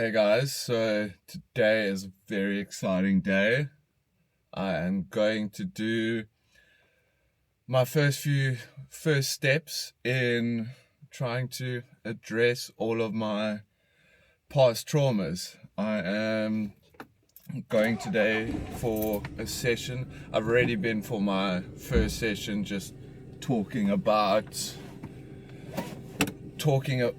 Hey guys, so today is a very exciting day. I am going to do my first steps in trying to address all of my past traumas. I am going today for a session. I've already been for my first session, just talking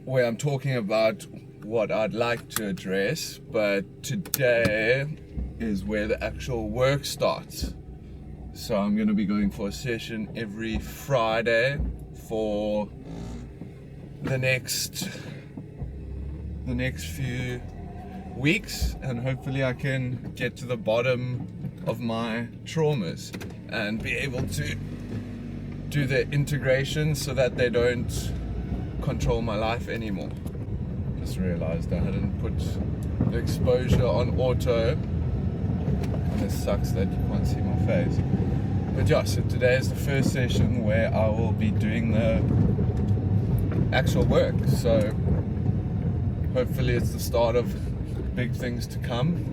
where I'm talking about what I'd like to address, but today is where the actual work starts. So I'm going to be going for a session every Friday for the next few weeks, and hopefully I can get to the bottom of my traumas and be able to do the integration so that they don't control my life anymore. Just realized I hadn't put the exposure on auto, and it sucks that you can't see my face. But yeah, so today is the first session where I will be doing the actual work. So hopefully it's the start of big things to come,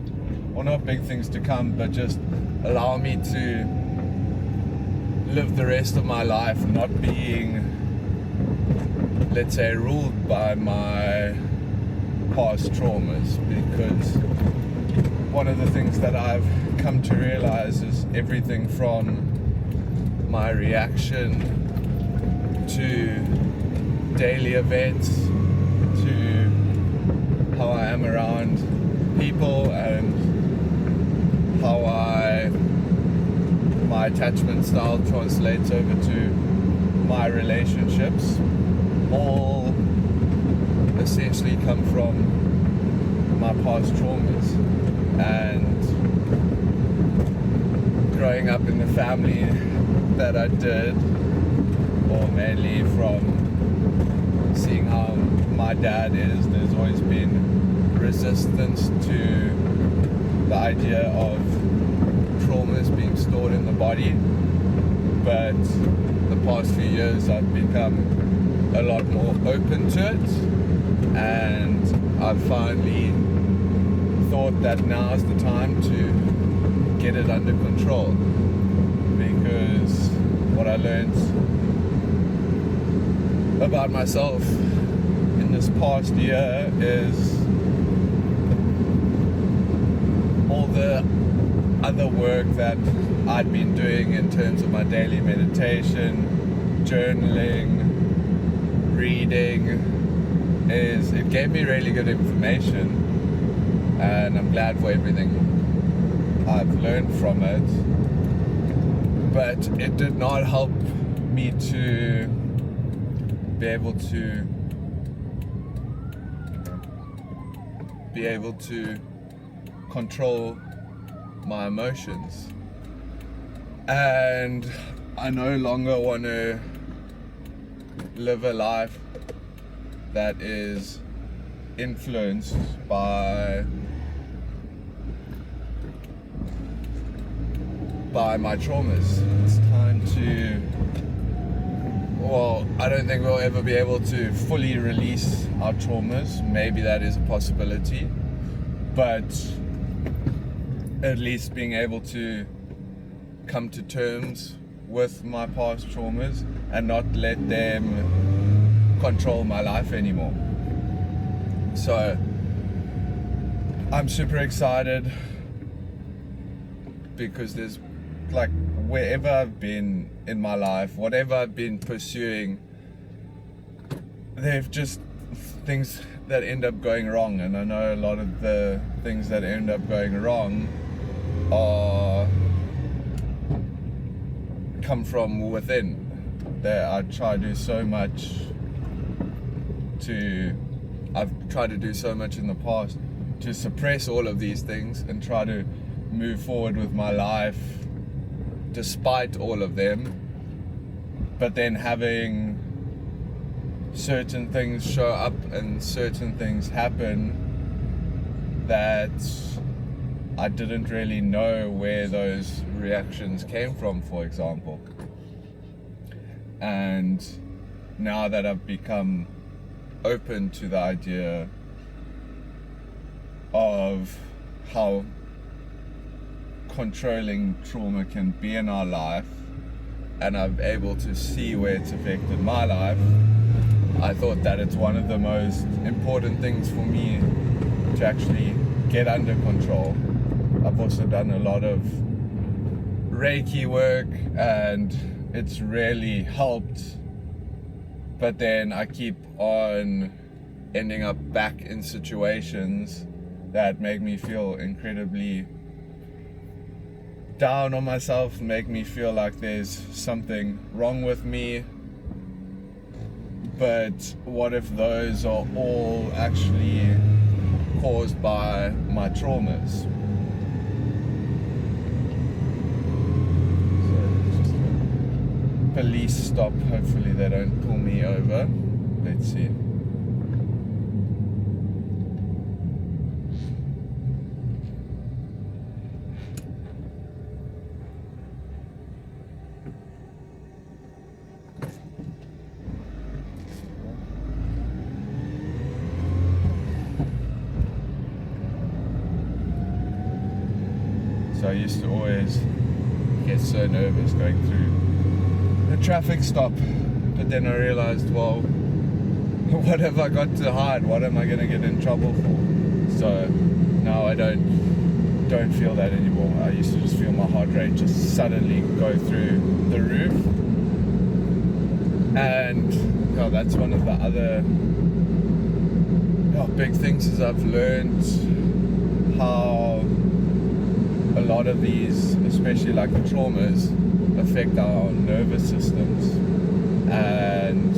or not big things to come, but just allow me to live the rest of my life not being, let's say, ruled by my past traumas. Because one of the things that I've come to realize is everything from my reaction to daily events to how I am around people and how my attachment style translates over to my relationships, all essentially come from my past traumas. And growing up in the family that I did, or mainly from seeing how my dad is, there's always been resistance to the idea of traumas being stored in the body. But the past few years I've become a lot more open to it, and I've finally thought that now is the time to get it under control. Because what I learned about myself in this past year is all the other work that I'd been doing in terms of my daily meditation, journaling, reading, it gave me really good information, and I'm glad for everything I've learned from it. But it did not help me to be able to control my emotions. And I no longer want to live a life that is influenced by my traumas. It's time to, well, I don't think we'll ever be able to fully release our traumas. Maybe that is a possibility, but at least being able to come to terms with my past traumas and not let them control my life anymore. So I'm super excited, because there's, like, wherever I've been in my life, whatever I've been pursuing, they've just things that end up going wrong. And I know a lot of the things that end up going wrong come from within. That I've tried to do so much in the past to suppress all of these things and try to move forward with my life despite all of them, but then having certain things show up and certain things happen that I didn't really know where those reactions came from, for example. And now that I've become open to the idea of how controlling trauma can be in our life, and I'm able to see where it's affected my life, I thought that it's one of the most important things for me to actually get under control. I've also done a lot of Reiki work and it's really helped, but then I keep on ending up back in situations that make me feel incredibly down on myself, make me feel like there's something wrong with me. But what if those are all actually caused by my traumas? So just a police stop, hopefully they don't pull me over. Let's see. So I used to always get so nervous going through a traffic stop, but then I realized, well, what have I got to hide? What am I going to get in trouble for? So now I don't feel that anymore. I used to just feel my heart rate just suddenly go through the roof, and that's one of the other big things is I've learned how a lot of these, especially like the traumas, affect our nervous systems, and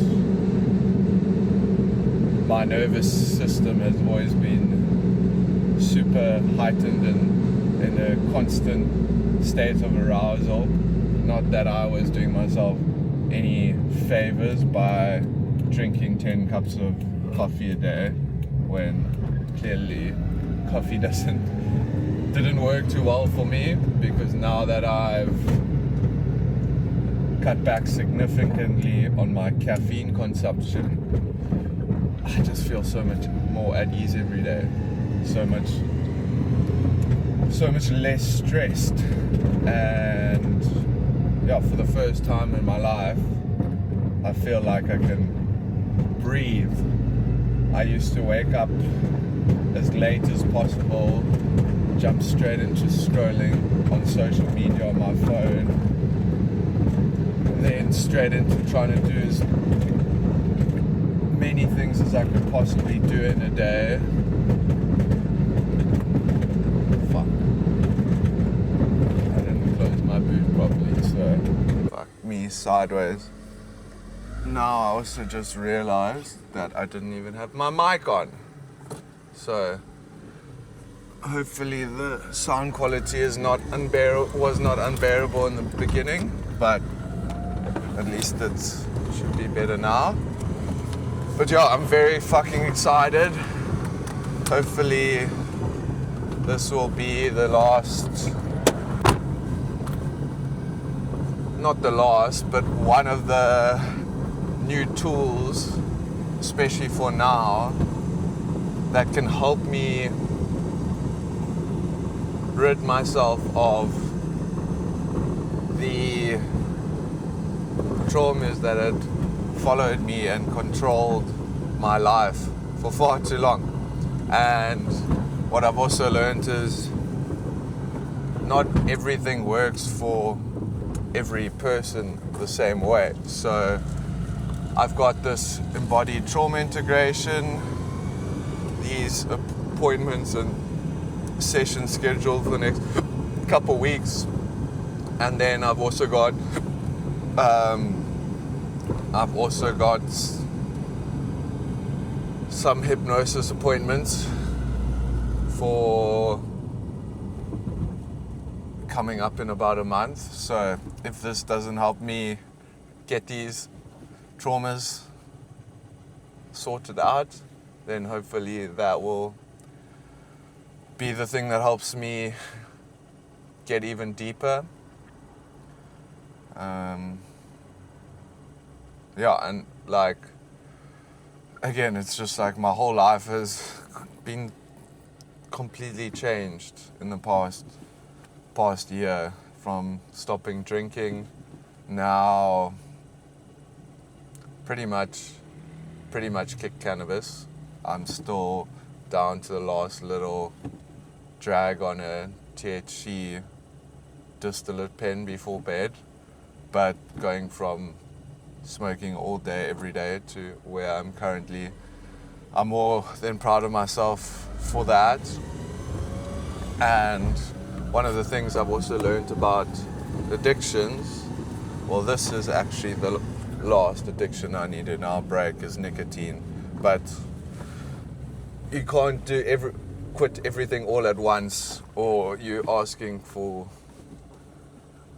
my nervous system has always been super heightened and in a constant state of arousal. Not that I was doing myself any favors by drinking 10 cups of coffee a day, when clearly coffee didn't work too well for me, because now that I've cut back significantly on my caffeine consumption, I just feel so much more at ease every day, so much less stressed, and for the first time in my life I feel like I can breathe. I used to wake up as late as possible, jump straight into scrolling on social media on my phone, then straight into trying to do as many things as I could possibly do in a day. Fuck. I didn't close my boot properly, so fuck me sideways. Now I also just realized that I didn't even have my mic on. So hopefully the sound quality was not unbearable in the beginning, but at least it should be better now. But I'm very fucking excited. Hopefully this will be the last, not the last, but one of the new tools, especially for now, that can help me rid myself of the traumas that had followed me and controlled my life for far too long. And what I've also learned is not everything works for every person the same way. So I've got this embodied trauma integration, these appointments and sessions scheduled for the next couple weeks, and then I've also got some hypnosis appointments for coming up in about a month. So if this doesn't help me get these traumas sorted out, then hopefully that will be the thing that helps me get even deeper. And like, again, it's just like my whole life has been completely changed in the past year, from stopping drinking. Now pretty much kick cannabis. I'm still down to the last little drag on a THC distillate pen before bed, but going from smoking all day every day to where I'm currently, I'm more than proud of myself for that. And one of the things I've also learned about addictions, well, this is actually the last addiction I need to now break, is nicotine. But you can't quit everything all at once, or you're asking for,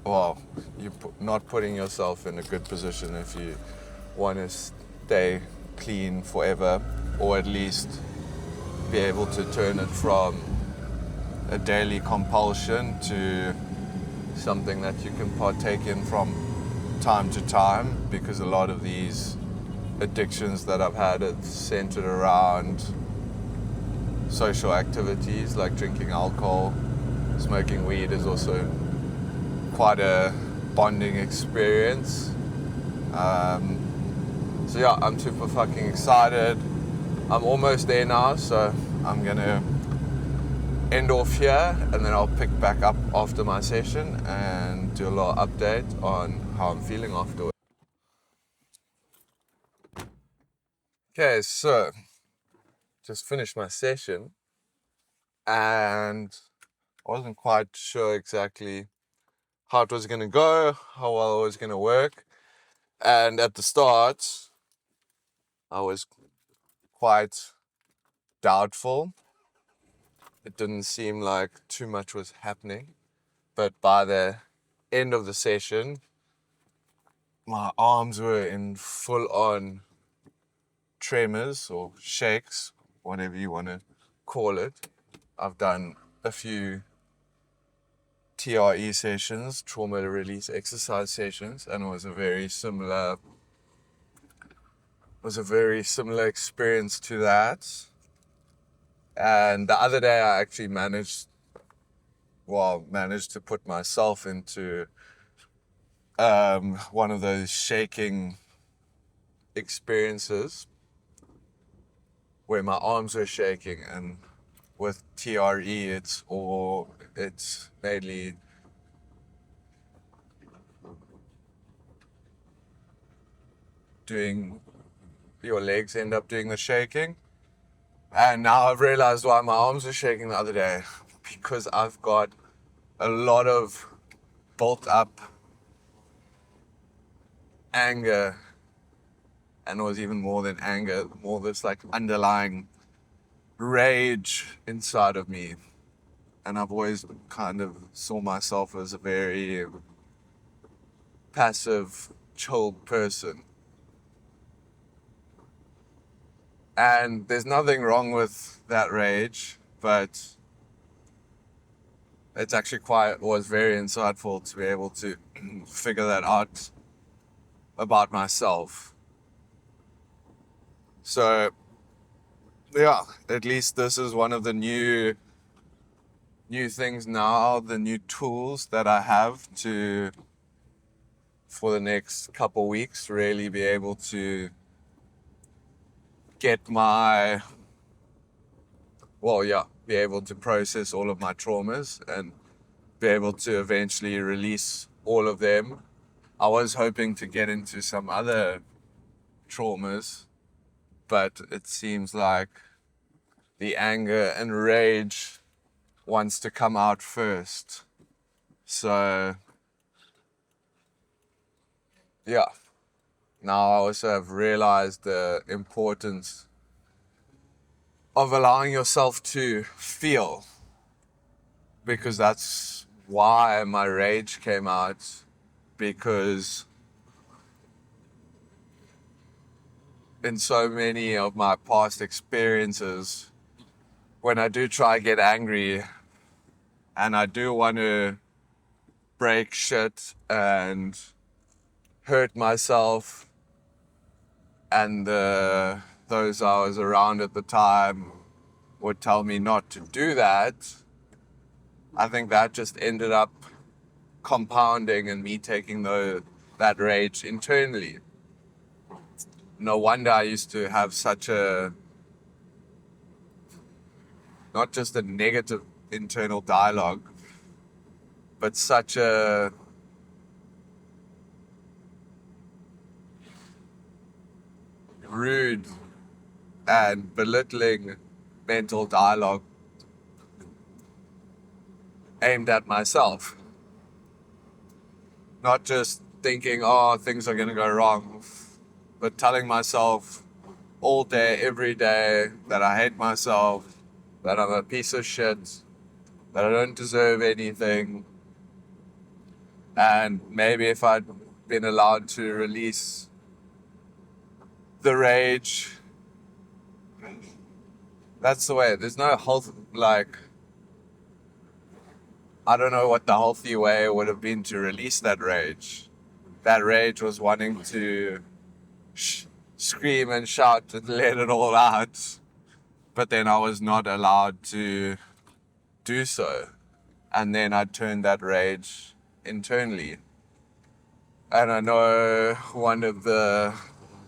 well, you're not putting yourself in a good position if you want to stay clean forever, or at least be able to turn it from a daily compulsion to something that you can partake in from time to time, because a lot of these addictions that I've had are centered around social activities like drinking alcohol. Smoking weed is also quite a bonding experience. So yeah, I'm super fucking excited. I'm almost there now, so I'm gonna end off here, and then I'll pick back up after my session and do a little update on how I'm feeling afterwards. Okay, so just finished my session, and I wasn't quite sure exactly how it was going to go, how well it was going to work. And at the start, I was quite doubtful. It didn't seem like too much was happening. But by the end of the session, my arms were in full-on tremors or shakes, whatever you want to call it. I've done a few TRE sessions, trauma release exercise sessions, and it was a very similar experience to that. And the other day I actually managed to put myself into one of those shaking experiences where my arms were shaking. And with TRE, it's mainly your legs end up doing the shaking. And now I've realized why my arms were shaking the other day, because I've got a lot of built up anger, and it was even more than anger, more this like underlying rage inside of me. And I've always kind of saw myself as a very passive, chilled person. And there's nothing wrong with that rage, but it's actually was very insightful to be able to figure that out about myself. So yeah, at least this is one of the new things now, the new tools that I have for the next couple weeks, really be able to be able to process all of my traumas and be able to eventually release all of them. I was hoping to get into some other traumas, but it seems like the anger and rage wants to come out first. So yeah, now I also have realized the importance of allowing yourself to feel, because that's why my rage came out, because in so many of my past experiences, when I do try to get angry and I do want to break shit and hurt myself, and those I was around at the time would tell me not to do that, I think that just ended up compounding and me taking that rage internally. No wonder I used to have such a, not just a negative internal dialogue, but such a rude and belittling mental dialogue aimed at myself. Not just thinking, oh, things are going to go wrong, but telling myself all day, every day, that I hate myself, that I'm a piece of shit, that I don't deserve anything. And maybe if I'd been allowed to release the rage, that's the way. There's no health, like, I don't know what the healthy way would have been to release that rage. That rage was wanting to scream and shout and let it all out. But then I was not allowed to do so. And then I turned that rage internally. And I know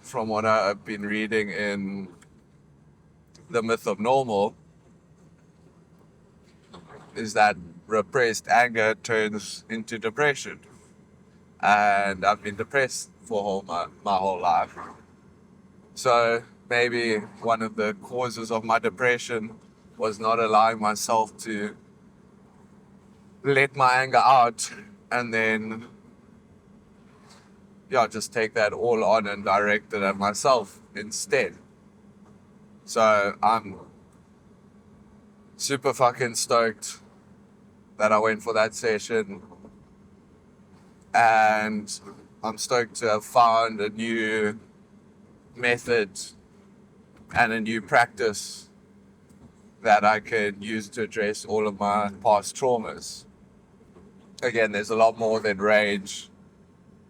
from what I've been reading in The Myth of Normal, is that repressed anger turns into depression. And I've been depressed for my whole life. So maybe one of the causes of my depression was not allowing myself to let my anger out and then just take that all on and direct it at myself instead. So I'm super fucking stoked that I went for that session, and I'm stoked to have found a new method and a new practice that I can use to address all of my past traumas. Again, there's a lot more than rage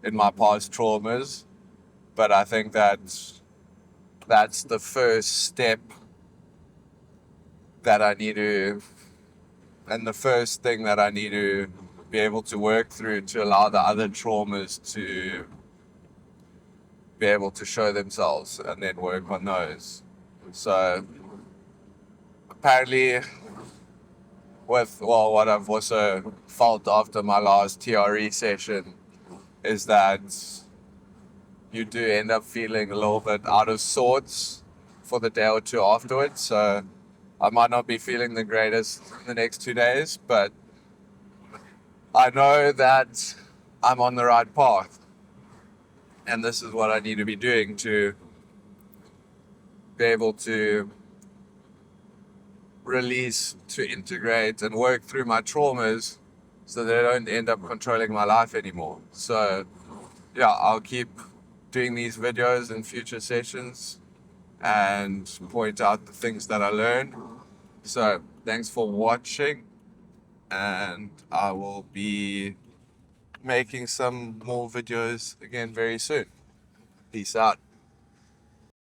in my past traumas, but I think that's the first step that I need to, and the first thing that I need to be able to work through to allow the other traumas to be able to show themselves and then work on those. So apparently what I've also felt after my last TRE session is that you do end up feeling a little bit out of sorts for the day or two afterwards. So I might not be feeling the greatest in the next 2 days, but I know that I'm on the right path. And this is what I need to be doing to be able to release, to integrate and work through my traumas so they don't end up controlling my life anymore. So I'll keep doing these videos in future sessions and point out the things that I learn. So thanks for watching, and I will be making some more videos again very soon. Peace out.